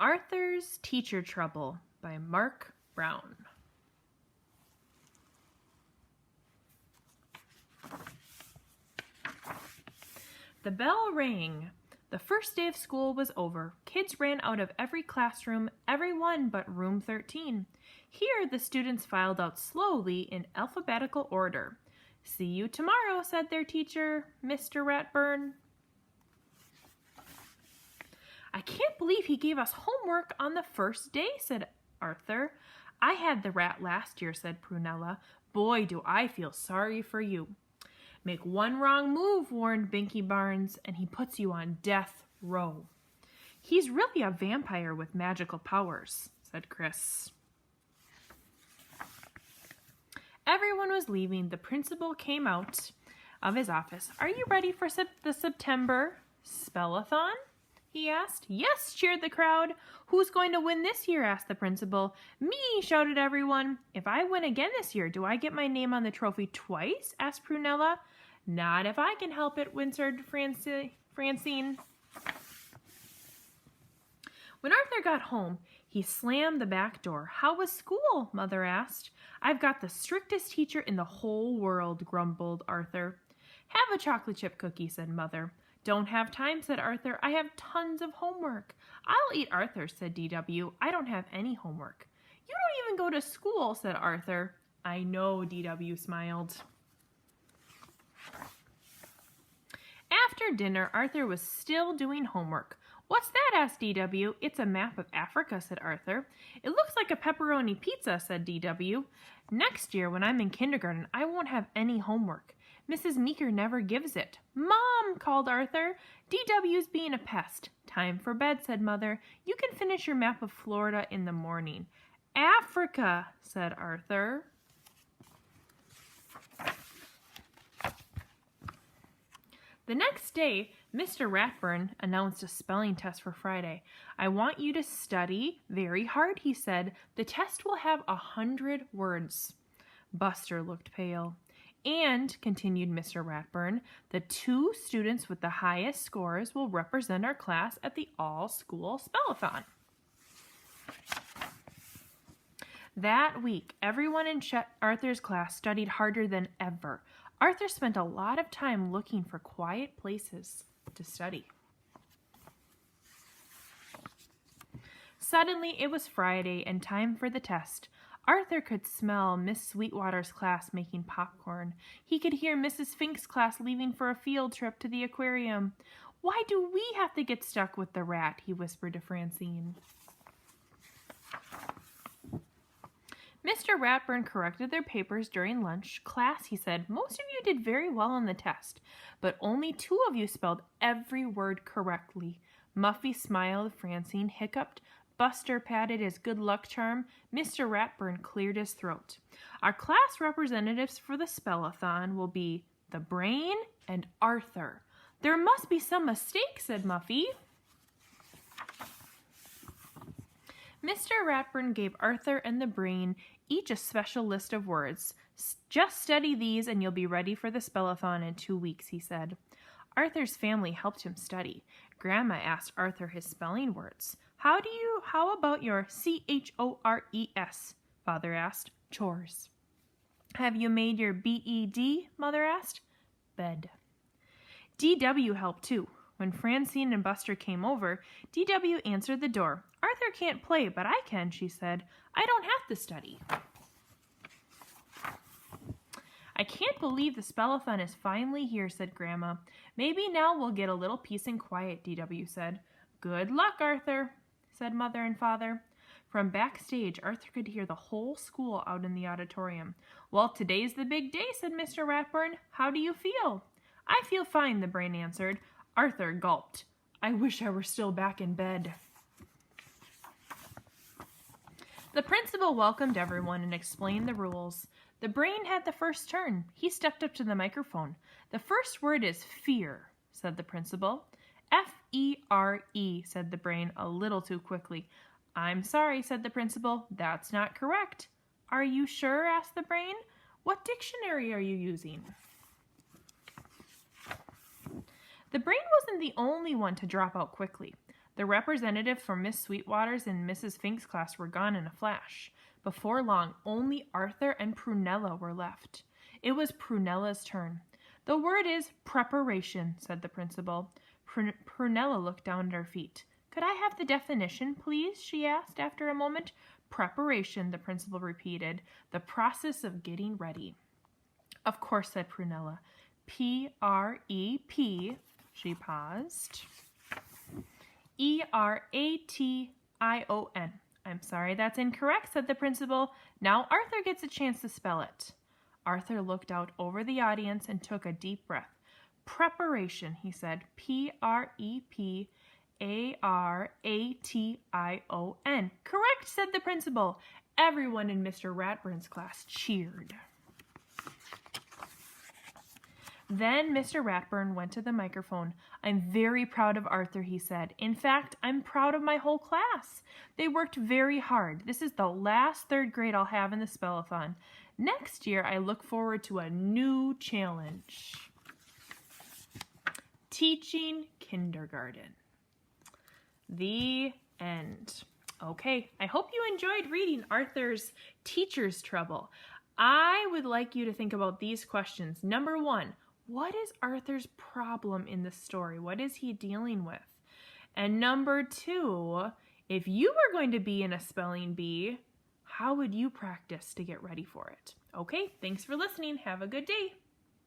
Arthur's Teacher Trouble by Mark Brown. The bell rang. The first day of school was over. Kids ran out of every classroom, everyone but room 13. Here the students filed out slowly in alphabetical order. "See you tomorrow," said their teacher, Mr. Ratburn. "I can't believe he gave us homework on the first day," said Arthur. "I had the rat last year," said Prunella. "Boy, do I feel sorry for you." "Make one wrong move," warned Binky Barnes, "and he puts you on death row." "He's really a vampire with magical powers," said Chris. Everyone was leaving. The principal came out of his office. "Are you ready for the September Spellathon?" he asked. "Yes," cheered the crowd. "Who's going to win this year?" asked the principal. "Me," shouted everyone. "If I win again this year, do I get my name on the trophy twice?" asked Prunella. "Not if I can help it," answered Francine. When Arthur got home, he slammed the back door. "How was school?" Mother asked. "I've got the strictest teacher in the whole world," grumbled Arthur. "Have a chocolate chip cookie," said Mother. "Don't have time," said Arthur. "I have tons of homework." "I'll eat Arthur's," said DW. "I don't have any homework." "You don't even go to school," said Arthur. "I know," DW smiled. After dinner, Arthur was still doing homework. "What's that?" asked DW. "It's a map of Africa," said Arthur. "It looks like a pepperoni pizza," said DW. "Next year, when I'm in kindergarten, I won't have any homework. Mrs. Meeker never gives it." "Mom!" called Arthur. "DW's being a pest." "Time for bed," said Mother. "You can finish your map of Florida in the morning." "Africa," said Arthur. The next day, Mr. Ratburn announced a spelling test for Friday. "I want you to study very hard," he said. "The test will have 100 words." Buster looked pale. "And," continued Mr. Ratburn, "the 2 students with the highest scores will represent our class at the all-school spellathon." That week, everyone in Arthur's class studied harder than ever. Arthur spent a lot of time looking for quiet places to study. Suddenly, it was Friday and time for the test. Arthur could smell Miss Sweetwater's class making popcorn. He could hear Mrs. Fink's class leaving for a field trip to the aquarium. "Why do we have to get stuck with the rat?" he whispered to Francine. Mr. Ratburn corrected their papers during lunch. "Class," he said, "most of you did very well on the test, but only 2 of you spelled every word correctly." Muffy smiled, Francine hiccuped, Buster patted his good luck charm, Mr. Ratburn cleared his throat. "Our class representatives for the spellathon will be the Brain and Arthur." "There must be some mistake," said Muffy. Mr. Ratburn gave Arthur and the Brain each a special list of words. "Just study these and you'll be ready for the spellathon in 2 weeks," he said. Arthur's family helped him study. Grandma asked Arthur his spelling words. How about your CHORES? Father asked. "Chores." "Have you made your BED? Mother asked. "Bed." DW helped too. When Francine and Buster came over, DW answered the door. "Arthur can't play, but I can," she said. "I don't have to study." "I can't believe the spellathon is finally here," said Grandma. "Maybe now we'll get a little peace and quiet," DW said. "Good luck, Arthur," said Mother and Father. From backstage, Arthur could hear the whole school out in the auditorium. "Well, today's the big day," said Mr. Ratburn. "How do you feel?" "I feel fine," the Brain answered. Arthur gulped. "I wish I were still back in bed." The principal welcomed everyone and explained the rules. The Brain had the first turn. He stepped up to the microphone. "The first word is fear," said the principal. "FERE, said the Brain a little too quickly. "I'm sorry," said the principal. "That's not correct." "Are you sure?" asked the Brain. "What dictionary are you using?" The Brain wasn't the only one to drop out quickly. The representative from Miss Sweetwater's and Mrs. Fink's class were gone in a flash. Before long, only Arthur and Prunella were left. It was Prunella's turn. "The word is preparation," said the principal. Prunella looked down at her feet. "Could I have the definition, please?" she asked after a moment. "Preparation," the principal repeated. "The process of getting ready." "Of course," said Prunella. P-R-E-P, she paused, E-R-A-T-I-O-N. "I'm sorry, that's incorrect," said the principal. "Now Arthur gets a chance to spell it." Arthur looked out over the audience and took a deep breath. "Preparation," he said. P-R-E-P-A-R-A-T-I-O-N. "Correct," said the principal. Everyone in Mr. Ratburn's class cheered. Then Mr. Ratburn went to the microphone. "I'm very proud of Arthur," he said. "In fact, I'm proud of my whole class. They worked very hard. This is the last third grade I'll have in the spellathon. Next year, I look forward to a new challenge. Teaching kindergarten." The end. Okay, I hope you enjoyed reading Arthur's Teacher's Trouble. I would like you to think about these questions. Number 1, what is Arthur's problem in the story? What is he dealing with? And number 2, if you were going to be in a spelling bee, how would you practice to get ready for it? Okay, thanks for listening. Have a good day.